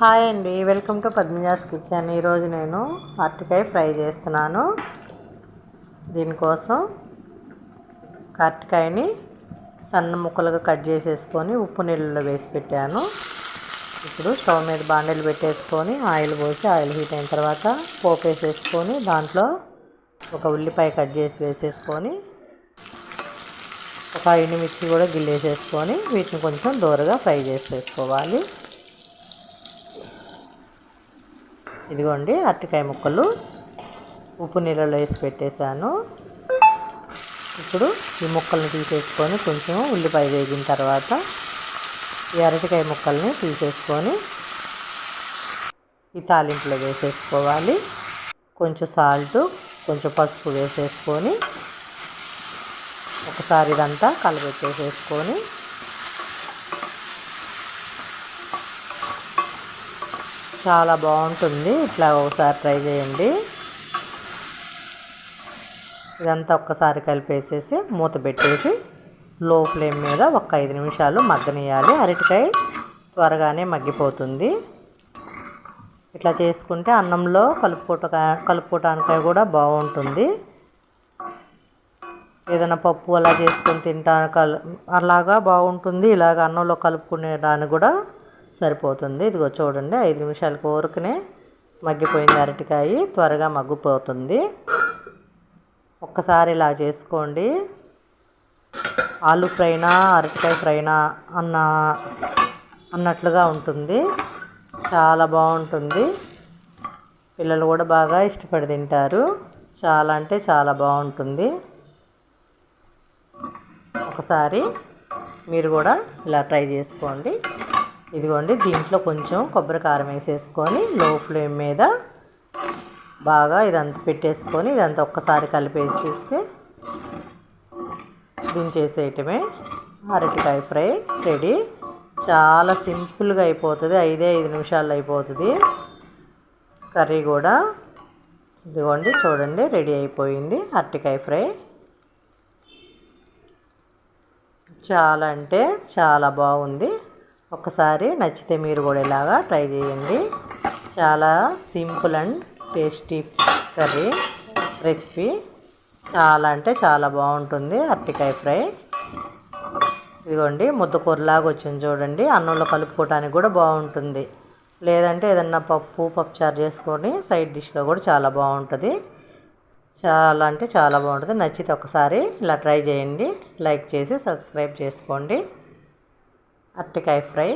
Hi అండి, welcome to Padmaja's kitchen. ఈరోజు నేను అరటికాయ ఫ్రై చేస్తున్నాను. దీనికోసం అరటికాయని సన్న ముక్కలుగా కట్ చేసేసుకొని ఉప్పు నీళ్ళలో వేసి పెట్టాను. ఇప్పుడు స్టవ్ మీద బాండీలు పెట్టేసుకొని ఆయిల్ పోసి ఆయిల్ హీట్ అయిన తర్వాత పోపు వేసేసుకొని దాంట్లో ఒక ఉల్లిపాయ కట్ చేసి వేసేసుకొని ఒక ఎండుమిర్చి కూడా గిల్లేసేసుకొని వీటిని కొంచెం దూరగా ఫ్రై చేసేసుకోవాలి. ఇదిగోండి, అరటికాయ ముక్కలు ఉప్పు నీళ్ళలో వేసి పెట్టేశాను. ఇప్పుడు ఈ ముక్కల్ని తీసేసుకొని కొంచెం ఉల్లిపాయ వేగిన తర్వాత ఈ అరటికాయ ముక్కల్ని తీసేసుకొని ఈ తాలింపులో వేసేసుకోవాలి. కొంచెం సాల్ట్, కొంచెం పసుపు వేసేసుకొని ఒకసారి ఇదంతా కలబెట్టేసేసుకొని చాలా బాగుంటుంది. ఇట్లా ఒకసారి ట్రై చేయండి. ఇదంతా ఒక్కసారి కలిపేసేసి మూత పెట్టేసి లో ఫ్లేమ్ మీద ఒక 5 నిమిషాలు మగ్గనియాలి. అరటికాయ త్వరగానే మగ్గిపోతుంది. ఇట్లా చేసుకుంటే అన్నంలో కలుపుకోవటానికి కూడా బాగుంటుంది. ఏదైనా పప్పు అలా చేసుకొని అలాగా బాగుంటుంది. ఇలాగ అన్నంలో కలుపుకునేదానికి కూడా సరిపోతుంది. ఇదిగో చూడండి, 5 నిమిషాలకు ఊరకనే మగ్గిపోయింది. అరటికాయ త్వరగా మగ్గిపోతుంది. ఒక్కసారి ఇలా చేసుకోండి. ఆలు ఫ్రైనా అరటికాయ ఫ్రైనా అన్నట్లుగా ఉంటుంది. చాలా బాగుంటుంది. పిల్లలు కూడా బాగా ఇష్టపడి తింటారు. చాలా అంటే చాలా బాగుంటుంది. ఒకసారి మీరు కూడా ఇలా ట్రై చేసుకోండి. ఇదిగోండి, దీంట్లో కొంచెం కొబ్బరి కారం వేసేసుకొని లో ఫ్లేమ్ మీద బాగా ఇదంతా పెట్టేసుకొని ఇదంతా ఒక్కసారి కలిపేసేసి దించేసేయటమే. అరటికాయ ఫ్రై రెడీ. చాలా సింపుల్గా అయిపోతుంది. 5 నిమిషాల్లో అయిపోతుంది. కర్రీ కూడా ఇదిగోండి చూడండి, రెడీ అయిపోయింది అరటికాయ ఫ్రై. చాలా అంటే చాలా బాగుంది. ఒకసారి నచ్చితే మీరు కూడా ఇలాగా ట్రై చేయండి. చాలా simple and tasty curry recipe. చాలా అంటే చాలా బాగుంటుంది అరటికాయ ఫ్రై. ఇదిగోండి, ముద్దకూరలాగా వచ్చింది చూడండి. అన్నంలో కలుపుకోవడానికి కూడా బాగుంటుంది. లేదంటే ఏదన్నా పప్పుచారు చేసుకొని సైడ్ డిష్గా కూడా చాలా బాగుంటుంది. చాలా అంటే చాలా బాగుంటుంది. నచ్చితే ఒకసారి ఇలా ట్రై చేయండి. లైక్ చేసి సబ్స్క్రైబ్ చేసుకోండి. అరటికాయ ఫ్రై